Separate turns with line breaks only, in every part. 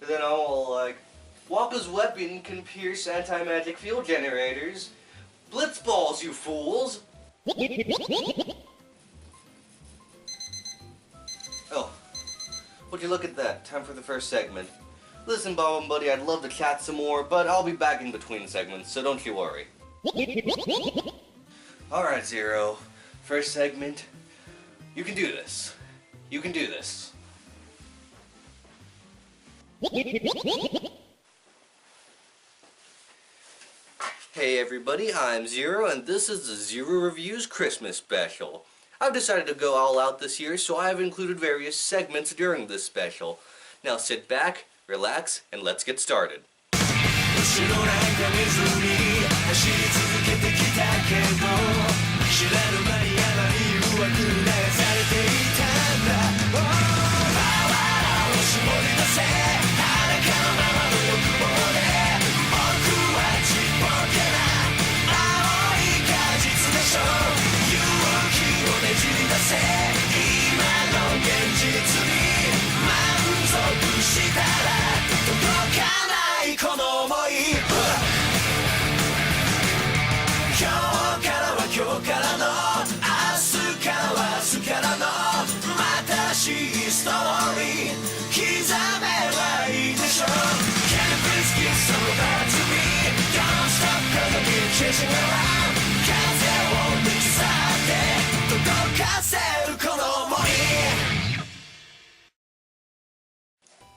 then all like, Wappa's weapon can pierce anti-magic field generators. Blitz balls, you fools! Oh, would you look at that? Time for the first segment. Listen, Bob-omb buddy, I'd love to chat some more, but I'll be back in between segments, so don't you worry. Alright, Zero. First segment. You can do this. You can do this. Hey everybody, I'm Zero, and this is the Zero Reviews Christmas Special. I've decided to go all out this year, so I've included various segments during this special. Now sit back, relax, and let's get started.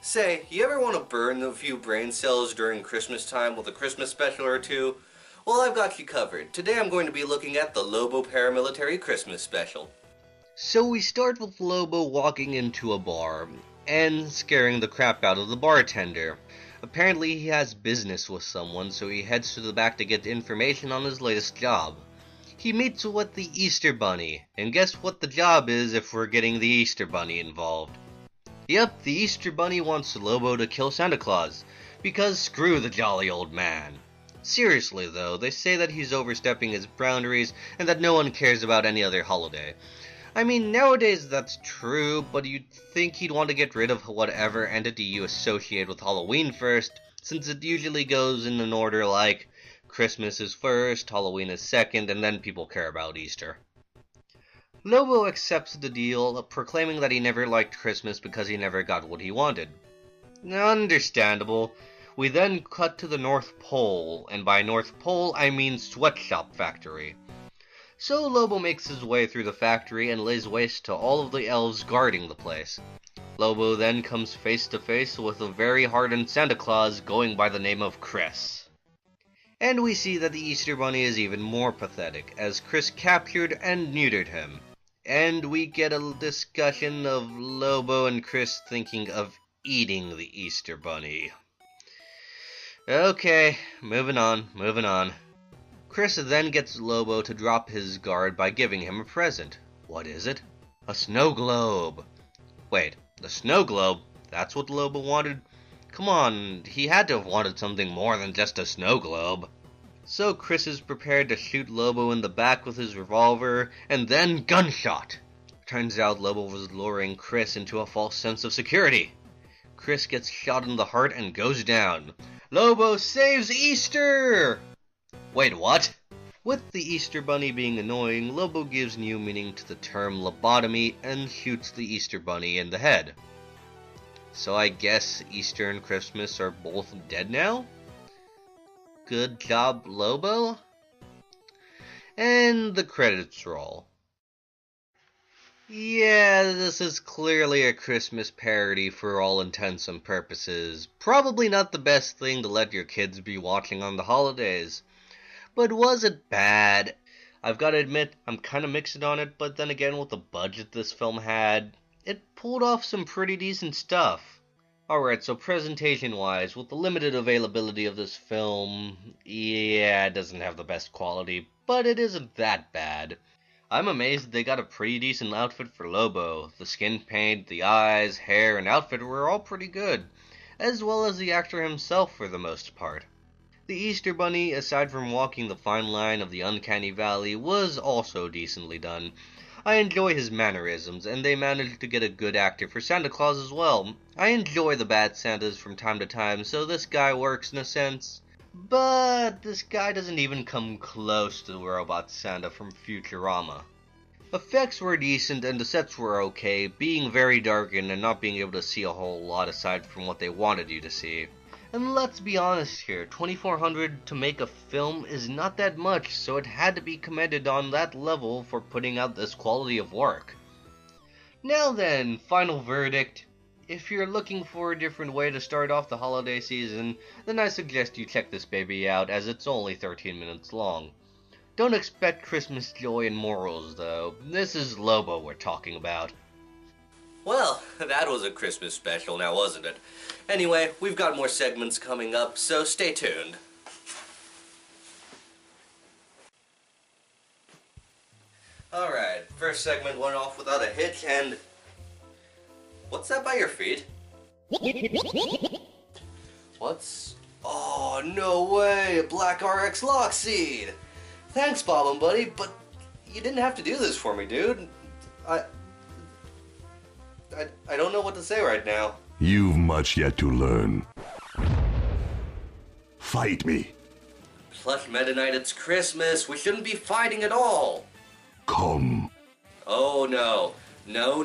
Say, you ever want to burn a few brain cells during Christmas time with a Christmas special or two? Well, I've got you covered. Today I'm going to be looking at the Lobo Paramilitary Christmas Special. So we start with Lobo walking into a bar and scaring the crap out of the bartender. Apparently he has business with someone, so he heads to the back to get information on his latest job. He meets with the Easter Bunny, and guess what the job is if we're getting the Easter Bunny involved? Yep, the Easter Bunny wants Lobo to kill Santa Claus, because screw the jolly old man. Seriously though, they say that he's overstepping his boundaries and that no one cares about any other holiday. I mean, nowadays that's true, but you'd think he'd want to get rid of whatever entity you associate with Halloween first, since it usually goes in an order like Christmas is first, Halloween is second, and then people care about Easter. Lobo accepts the deal, proclaiming that he never liked Christmas because he never got what he wanted. Understandable. We then cut to the North Pole, and by North Pole I mean sweatshop factory. So Lobo makes his way through the factory and lays waste to all of the elves guarding the place. Lobo then comes face to face with a very hardened Santa Claus going by the name of Chris. And we see that the Easter Bunny is even more pathetic, as Chris captured and neutered him. And we get a discussion of Lobo and Chris thinking of eating the Easter Bunny. Okay, moving on. Chris then gets Lobo to drop his guard by giving him a present. What is it? A snow globe. Wait, the snow globe? That's what Lobo wanted? Come on, he had to have wanted something more than just a snow globe. So Chris is prepared to shoot Lobo in the back with his revolver, and then gunshot! Turns out Lobo was luring Chris into a false sense of security. Chris gets shot in the heart and goes down. Lobo saves Easter! Wait, what? With the Easter Bunny being annoying, Lobo gives new meaning to the term lobotomy and shoots the Easter Bunny in the head. So I guess Easter and Christmas are both dead now? Good job, Lobo? And the credits roll. Yeah, this is clearly a Christmas parody for all intents and purposes. Probably not the best thing to let your kids be watching on the holidays. But was it bad? I've got to admit, I'm kind of mixed on it, but then again, with the budget this film had, it pulled off some pretty decent stuff. Alright, so presentation-wise, with the limited availability of this film, yeah, it doesn't have the best quality, but it isn't that bad. I'm amazed they got a pretty decent outfit for Lobo. The skin paint, the eyes, hair, and outfit were all pretty good, as well as the actor himself for the most part. The Easter Bunny, aside from walking the fine line of the uncanny valley, was also decently done. I enjoy his mannerisms, and they managed to get a good actor for Santa Claus as well. I enjoy the bad Santas from time to time, so this guy works in a sense. But this guy doesn't even come close to the Robot Santa from Futurama. Effects were decent and the sets were okay, being very darkened and not being able to see a whole lot aside from what they wanted you to see. And let's be honest here, $2,400 to make a film is not that much, so it had to be commended on that level for putting out this quality of work. Now then, final verdict. If you're looking for a different way to start off the holiday season, then I suggest you check this baby out as it's only 13 minutes long. Don't expect Christmas joy and morals though, this is Lobo we're talking about. Well, that was a Christmas special now, wasn't it? Anyway, we've got more segments coming up, so stay tuned. Alright, first segment went off without a hitch, and... what's that by your feet? What's... oh, no way! A Black RX Lockseed! Thanks, Bob-omb buddy, but you didn't have to do this for me, dude. I don't know what to say right now.
You've much yet to learn. Fight me.
Plush Meta Knight, it's Christmas. We shouldn't be fighting at all.
Come.
Oh no. No.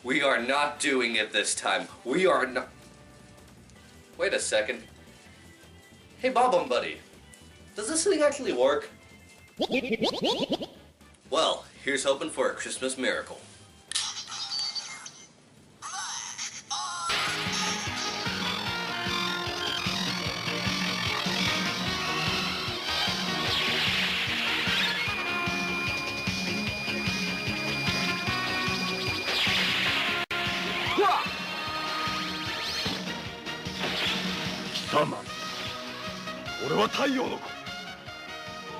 We are not doing it this time. We are not... wait a second. Hey, Bob-omb buddy. Does this thing actually work? Well, here's hoping for a Christmas miracle.
Sama. 俺は太陽の子。こ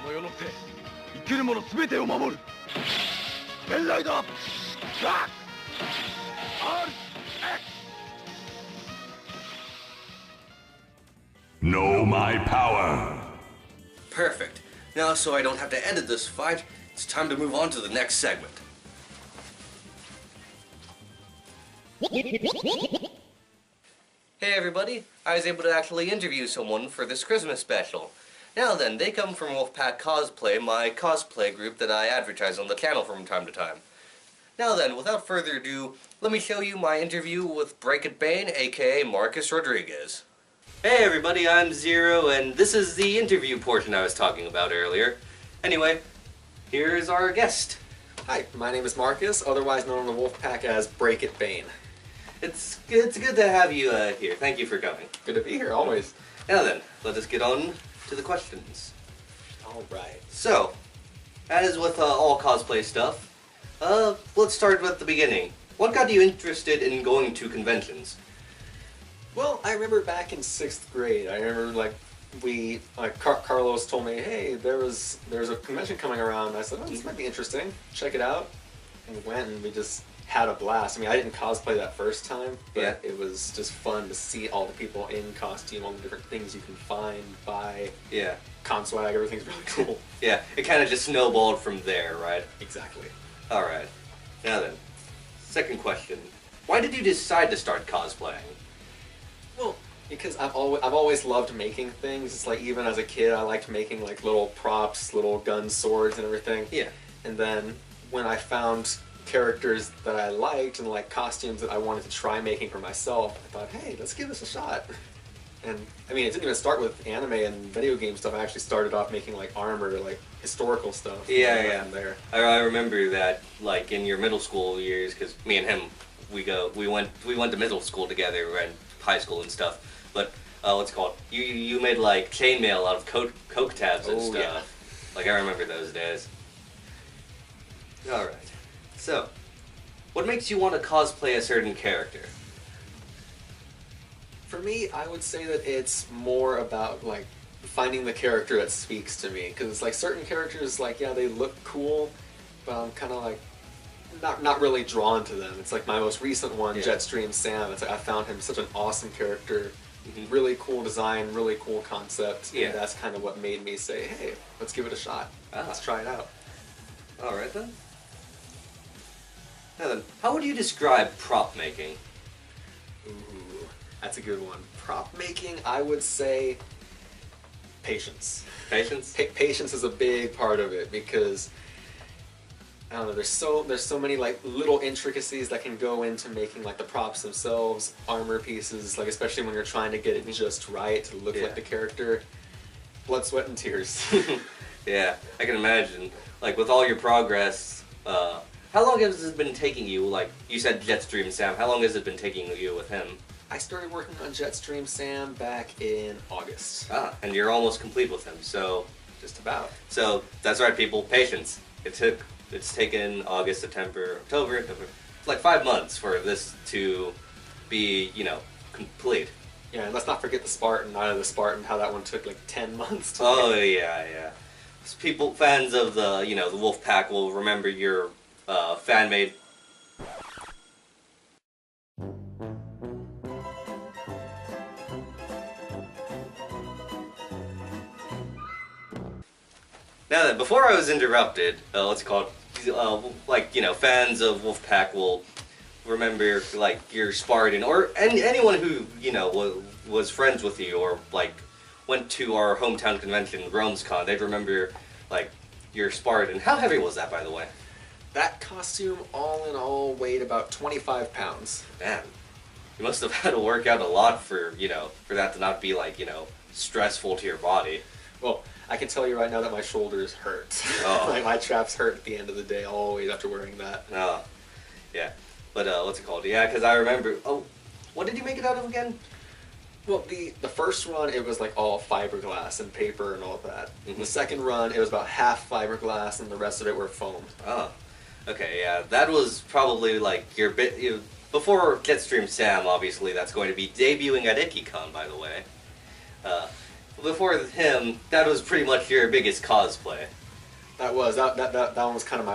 の世の手、生きるものすべてを守る。ベンライダー。Know my power.
Perfect. Now, so I don't have to edit this fight, it's time to move on to the next segment. Hey everybody, I was able to actually interview someone for this Christmas special. Now then, they come from Wolfpack Cosplay, my cosplay group that I advertise on the channel from time to time. Now then, without further ado, let me show you my interview with Break It Bane, aka Marcus Rodriguez. Hey everybody, I'm Zero, and this is the interview portion I was talking about earlier. Anyway, here's our guest.
Hi, my name is Marcus, otherwise known in the Wolfpack as Break It Bane.
It's good to have you here. Thank you for coming.
Good to be here, always.
Now then, let us get on to the questions.
Alright.
So, as with all cosplay stuff, let's start with the beginning. What got you interested in going to conventions?
Well, I remember back in 6th grade, I remember Carlos told me, hey, there's a convention coming around. I said, oh, this might be interesting. Check it out. And we went and we just had a blast. I mean, I didn't cosplay that first time, but it was just fun to see all the people in costume, all the different things you can find, buy.
Yeah.
Con swag, everything's really cool.
Yeah, it kind of just snowballed from there, right?
Exactly.
Alright. Now then, second question. Why did you decide to start cosplaying?
Well, because I've always loved making things. It's like even as a kid, I liked making like little props, little guns, swords, and everything.
Yeah.
And then when I found characters that I liked and like costumes that I wanted to try making for myself, I thought, hey, let's give this a shot. And I mean, it didn't even start with anime and video game stuff. I actually started off making like armor, like historical stuff.
Yeah.
There.
I remember that, like in your middle school years, because me and him, we went to middle school together and high school and stuff. But what's it called? You made like chainmail out of coke tabs and stuff.
Yeah.
Like I remember those days. All right. So, what makes you want to cosplay a certain character?
For me, I would say that it's more about like finding the character that speaks to me, because it's like certain characters, like yeah, they look cool, but I'm kind of like not really drawn to them. It's like my most recent one, Jetstream Sam. It's like I found him such an awesome character, really cool design, really cool concept, and that's kind of what made me say, hey, let's give it a shot. Let's try it out.
Alright then. Now then, how would you describe prop making?
Ooh, that's a good one. Prop making, I would say patience.
Patience?
Patience is a big part of it because I don't know. There's so many like little intricacies that can go into making like the props themselves, armor pieces, like especially when you're trying to get it just right to look like the character. Blood, sweat, and tears.
Yeah, I can imagine. Like with all your progress, how long has it been taking you? Like you said, Jetstream Sam. How long has it been taking you with him?
I started working on Jetstream Sam back in August.
Ah, and you're almost complete with him. So
just about.
So that's right, people. Patience. It's taken August, September, October, November, like 5 months for this to be, complete.
Yeah, and let's not forget the Spartan. Out of the Spartan, how that one took like 10 months to
make. Yeah. Fans of the, the Wolf Pack will remember your fan-made. Now then, before I was interrupted, fans of Wolfpack will remember, your Spartan, or anyone who, was friends with you, or, went to our hometown convention, RomersCon, they'd remember, your Spartan. How heavy was that, by the way?
That costume, all in all, weighed about 25 pounds.
Man, you must have had to work out a lot for that to not be, stressful to your body.
Well, I can tell you right now that my shoulders hurt.
Oh.
My traps hurt at the end of the day, always after wearing that.
Oh, yeah. But, what's it called? Yeah, because I remember... Oh, what did you make it out of again?
Well, the first run, it was all fiberglass and paper and all of that.
Mm-hmm.
The second run, it was about half fiberglass and the rest of it were foam.
Oh, okay, yeah. That was probably, your before Jetstream Sam, obviously, that's going to be debuting at IkiCon, by the way. Before him, that was pretty much your biggest cosplay.
That one was kind of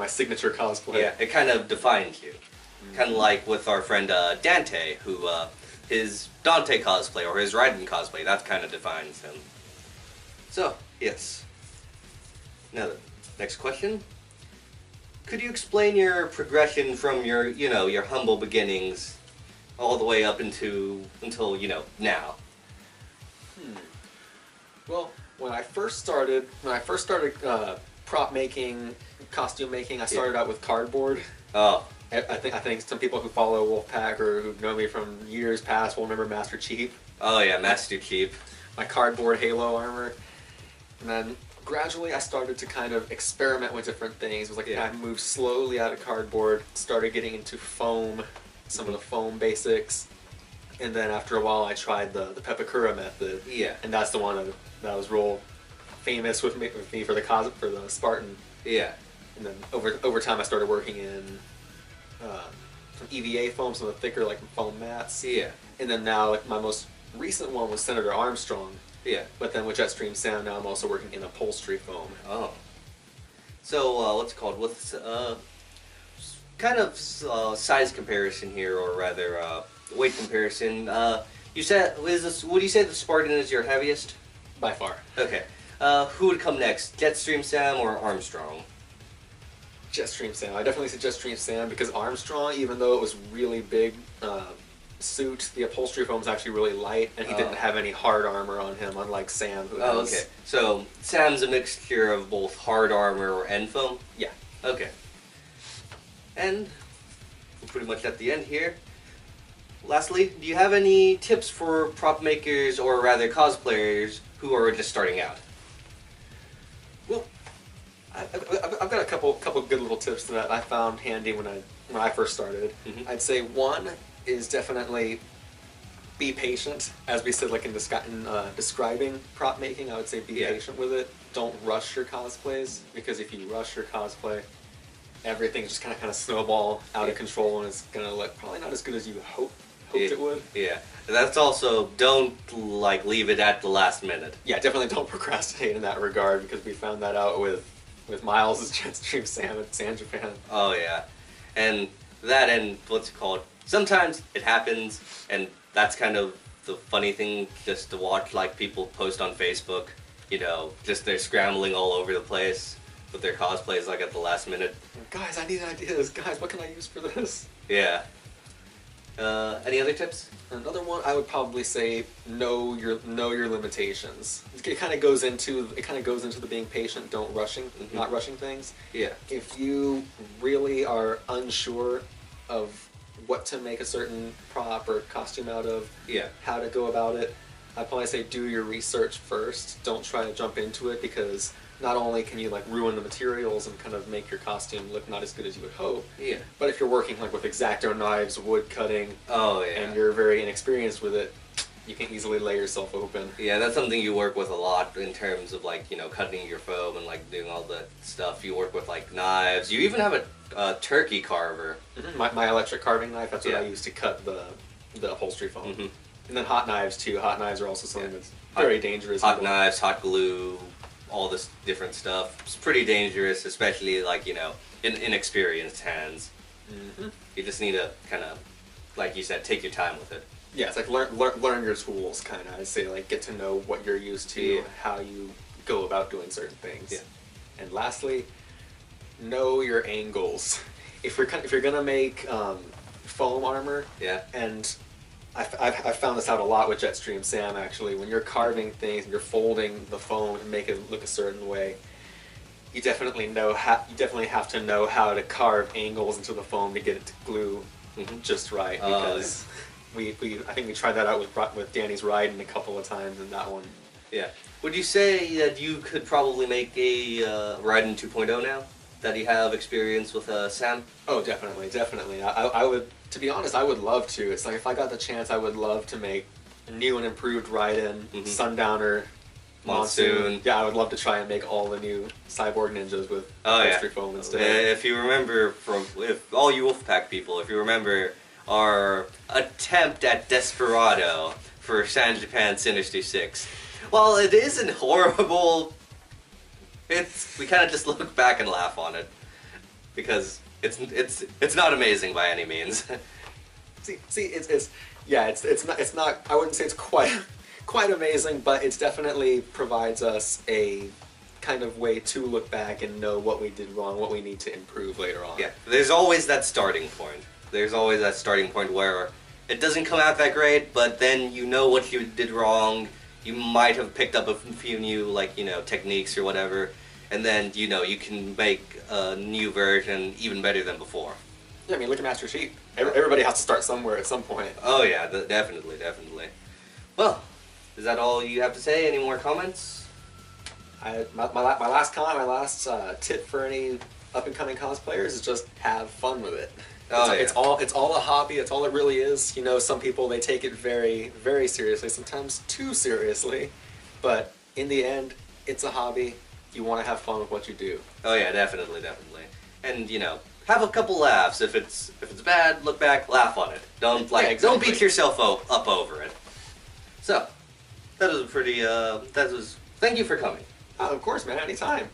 my signature cosplay.
Yeah, it kind of defined you. Mm-hmm. Kind of like with our friend Dante, who his Dante cosplay or his Raiden cosplay, that kind of defines him. So, yes. Now, the next question. Could you explain your progression from your, your humble beginnings all the way up until, now?
Well, when I first started prop making, costume making, I started out with cardboard.
Oh.
I think some people who follow Wolfpack or who know me from years past will remember Master Chief.
Oh yeah, Master Chief.
My cardboard Halo armor. And then gradually I started to kind of experiment with different things. It was I moved slowly out of cardboard, started getting into foam, some of the foam basics. And then after a while I tried the Pepakura method.
Yeah.
And that's the one that was real famous with me for the Spartan.
Yeah.
And then over time I started working in some EVA foam, some of the thicker foam mats.
Yeah.
And then now my most recent one was Senator Armstrong.
Yeah.
But then with Jetstream Sam now I'm also working in upholstery foam.
Oh. So what's it called? With kind of size comparison here, or rather weight comparison. You said would you say the Spartan is your heaviest?
By far.
Okay. Who would come next? Jetstream Sam or Armstrong?
Jetstream Sam. I definitely say Jetstream Sam because Armstrong, even though it was really big suit, the upholstery foam was actually really light, and he didn't have any hard armor on him, unlike Sam, who has...
okay. So Sam's a mixture of both hard armor and foam?
Yeah.
Okay. And we're pretty much at the end here. Lastly, do you have any tips for prop makers, or rather cosplayers, who are just starting out?
Well, I've got a couple good little tips that I found handy when I first started.
Mm-hmm.
I'd say one is definitely be patient. As we said, in describing prop making, I would say be patient with it. Don't rush your cosplays, because if you rush your cosplay, everything's just kind of snowball out of control, and it's gonna look probably not as good as you hoped it would.
Yeah, that's also, don't leave it at the last minute.
Yeah, definitely don't procrastinate in that regard, because we found that out with Miles' Jetstream Sam at San Japan.
Oh yeah, and what's it called? Sometimes it happens, and that's kind of the funny thing, just to watch people post on Facebook. Just they're scrambling all over the place. with their cosplays like at the last minute.
Guys, I need ideas. Guys, what can I use for this?
Yeah. Any other tips?
Another one, I would probably say know your limitations. It kind of goes into the being patient, not rushing things.
Yeah.
If you really are unsure of what to make a certain prop or costume out of,
Yeah.
how to go about it, I'd probably say do your research first. Don't try to jump into it, because not only can you like ruin the materials and kind of make your costume look not as good as you would hope,
Yeah.
but if you're working like with X-Acto knives, wood cutting,
Oh yeah.
and you're very inexperienced with it, you can easily lay yourself open.
Yeah, that's something you work with a lot in terms of like, cutting your foam and like doing all that stuff. You work with like knives. You even have a turkey carver.
My electric carving knife, that's what
Yeah.
I use to cut the upholstery foam.
Mhm.
And then hot knives too. Hot knives are also something that's
Hot-
very dangerous.
Hot knives, hot glue, all this different stuff. It's pretty dangerous, especially like, in inexperienced hands.
Mm-hmm.
You just need to kind of, like you said, take your time with it.
Yeah, it's like learn your tools, kind of. I'd say like get to know what you're used to,
Yeah.
how you go about doing certain things.
Yeah.
And lastly, know your angles. If you're gonna make foam armor,
Yeah.
and I've found this out a lot with Jetstream Sam actually. When you're carving things and you're folding the foam and make it look a certain way, you definitely have to know how to carve angles into the foam to get it to glue just right. Because I think we tried that out with Danny's Raiden a couple of times, and that one.
Yeah. Would you say that you could probably make a Raiden 2.0 now? That you have experience with Sam?
Oh, definitely. I would, to be honest, I would love to. It's like if I got the chance, I would love to make a new and improved Raiden, Sundowner, Monsoon. Yeah, I would love to try and make all the new Cyborg Ninjas with upholstery foam instead.
If you remember if all you Wolfpack people, if you remember our attempt at Desperado for San-Japan Sinister 6, while it isn't horrible, we kind of just look back and laugh on it, because it's not amazing by any means.
See, it's not. I wouldn't say it's quite amazing, but it definitely provides us a kind of way to look back and know what we did wrong, what we need to improve later on.
Yeah, there's always that starting point. There's always that starting point where it doesn't come out that great, but then you know what you did wrong. You might have picked up a few new, techniques or whatever, and then, you can make a new version even better than before.
Yeah, I mean, look at Master Chief. Everybody has to start somewhere at some point.
Oh yeah, definitely. Well, is that all you have to say? Any more comments?
My last comment, my last tip for any up-and-coming cosplayers is just have fun with it. It's all a hobby. It's all it really is. Some people, they take it very, very seriously, sometimes too seriously. But in the end, it's a hobby. You want to have fun with what you do.
Oh yeah, definitely. And have a couple laughs. If it's bad, look back, laugh on it. Don't don't beat yourself up over it. So that was thank you for coming.
Oh, of course, man. Anytime.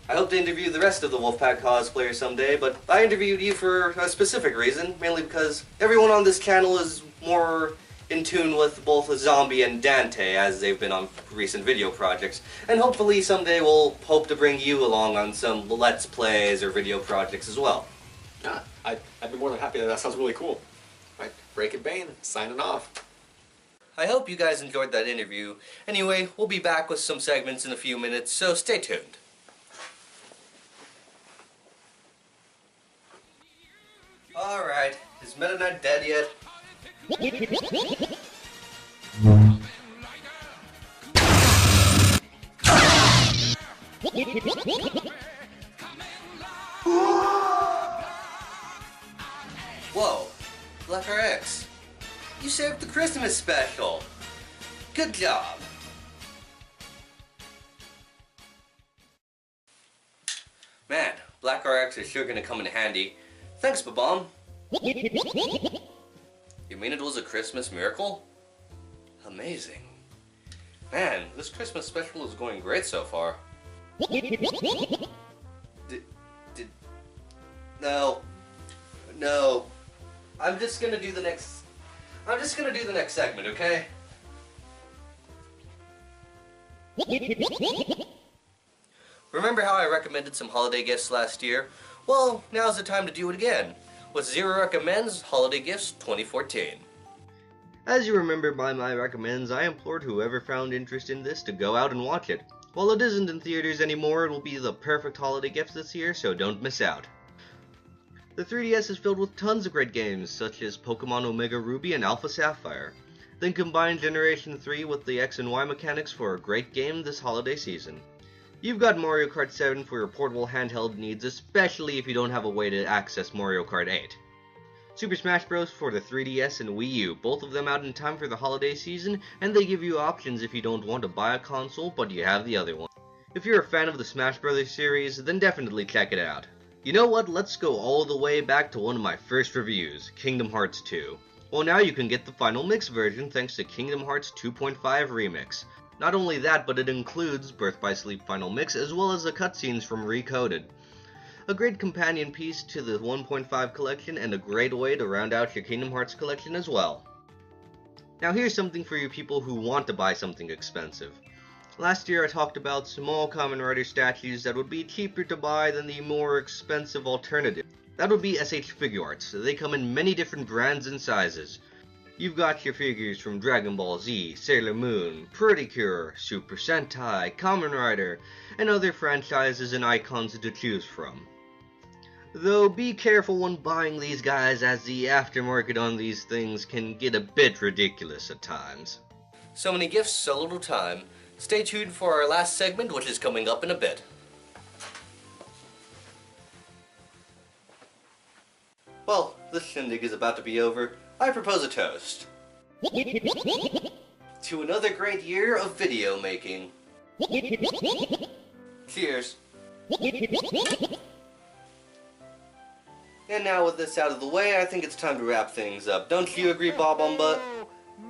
I hope to interview the rest of the Wolfpack cosplayers someday, but I interviewed you for a specific reason, mainly because everyone on this channel is more in tune with both Zombie and Dante, as they've been on recent video projects, and hopefully someday we'll hope to bring you along on some Let's Plays or video projects as well.
Yeah, I'd be more than happy. That sounds really cool. Right, Break It Bane, signing off.
I hope you guys enjoyed that interview. Anyway, we'll be back with some segments in a few minutes, so stay tuned. Alright, is Meta Knight dead yet? Whoa, Black RX, you saved the Christmas special. Good job. Man, Black RX is sure gonna come in handy. Thanks, Bob-omb. You mean it was a Christmas miracle? Amazing. Man, this Christmas special is going great so far. No. I'm just gonna do the next segment, okay? Remember how I recommended some holiday gifts last year? Well, now's the time to do it again, with Zero Recommends Holiday Gifts 2014. As you remember by my recommends, I implored whoever found interest in this to go out and watch it. While it isn't in theaters anymore, it will be the perfect holiday gift this year, so don't miss out. The 3DS is filled with tons of great games, such as Pokemon Omega Ruby and Alpha Sapphire. Then combine Generation 3 with the X and Y mechanics for a great game this holiday season. You've got Mario Kart 7 for your portable handheld needs, especially if you don't have a way to access Mario Kart 8. Super Smash Bros. For the 3DS and Wii U, both of them out in time for the holiday season, and they give you options if you don't want to buy a console but you have the other one. If you're a fan of the Smash Bros. Series, then definitely check it out. You know what, let's go all the way back to one of my first reviews, Kingdom Hearts 2. Well, now you can get the final mix version thanks to Kingdom Hearts 2.5 Remix. Not only that, but it includes Birth by Sleep Final Mix as well as the cutscenes from Recoded. A great companion piece to the 1.5 collection and a great way to round out your Kingdom Hearts collection as well. Now here's something for you people who want to buy something expensive. Last year I talked about small Kamen Rider statues that would be cheaper to buy than the more expensive alternative. That would be SH Figuarts. They come in many different brands and sizes. You've got your figures from Dragon Ball Z, Sailor Moon, Pretty Cure, Super Sentai, Kamen Rider, and other franchises and icons to choose from. Though be careful when buying these guys, as the aftermarket on these things can get a bit ridiculous at times. So many gifts, so little time. Stay tuned for our last segment, which is coming up in a bit. Well, this shindig is about to be over. I propose a toast. To another great year of video making. Cheers. And now with this out of the way, I think it's time to wrap things up. Don't you agree, Bob-omb?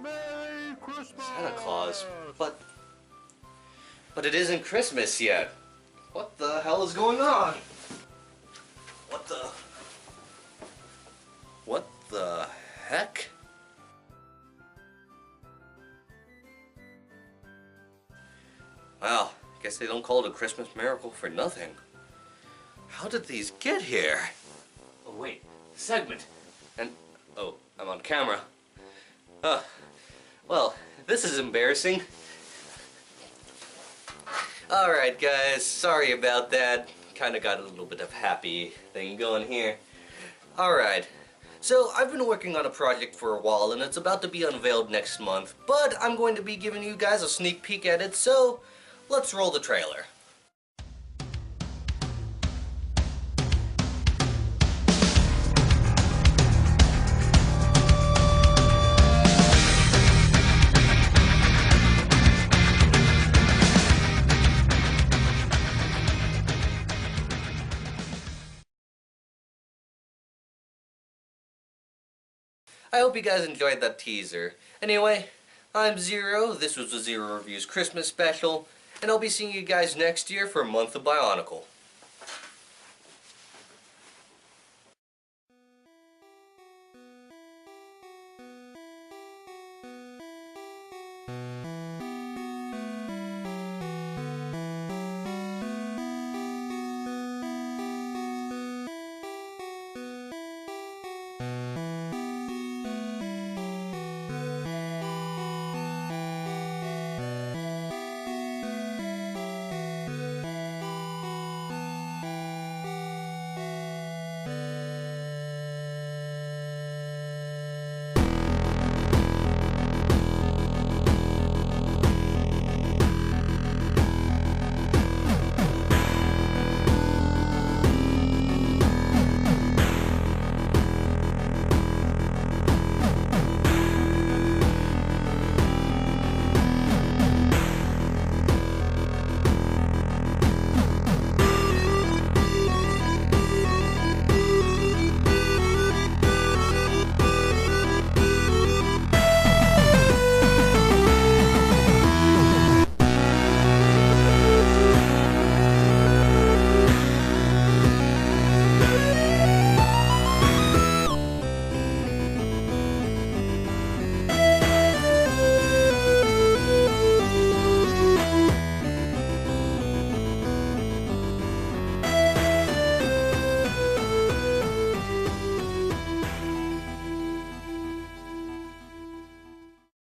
Merry Christmas!
Santa Claus. But it isn't Christmas yet. What the hell is going on? What the heck? Well, I guess they don't call it a Christmas miracle for nothing. How did these get here? Oh wait, segment. And, oh, I'm on camera. Well, this is embarrassing. Alright guys, sorry about that. Kinda got a little bit of happy thing going here. Alright, so I've been working on a project for a while and it's about to be unveiled next month, but I'm going to be giving you guys a sneak peek at it, so let's roll the trailer. I hope you guys enjoyed that teaser. Anyway, I'm Zero, this was the Zero Reviews Christmas special, and I'll be seeing you guys next year for a month of Bionicle.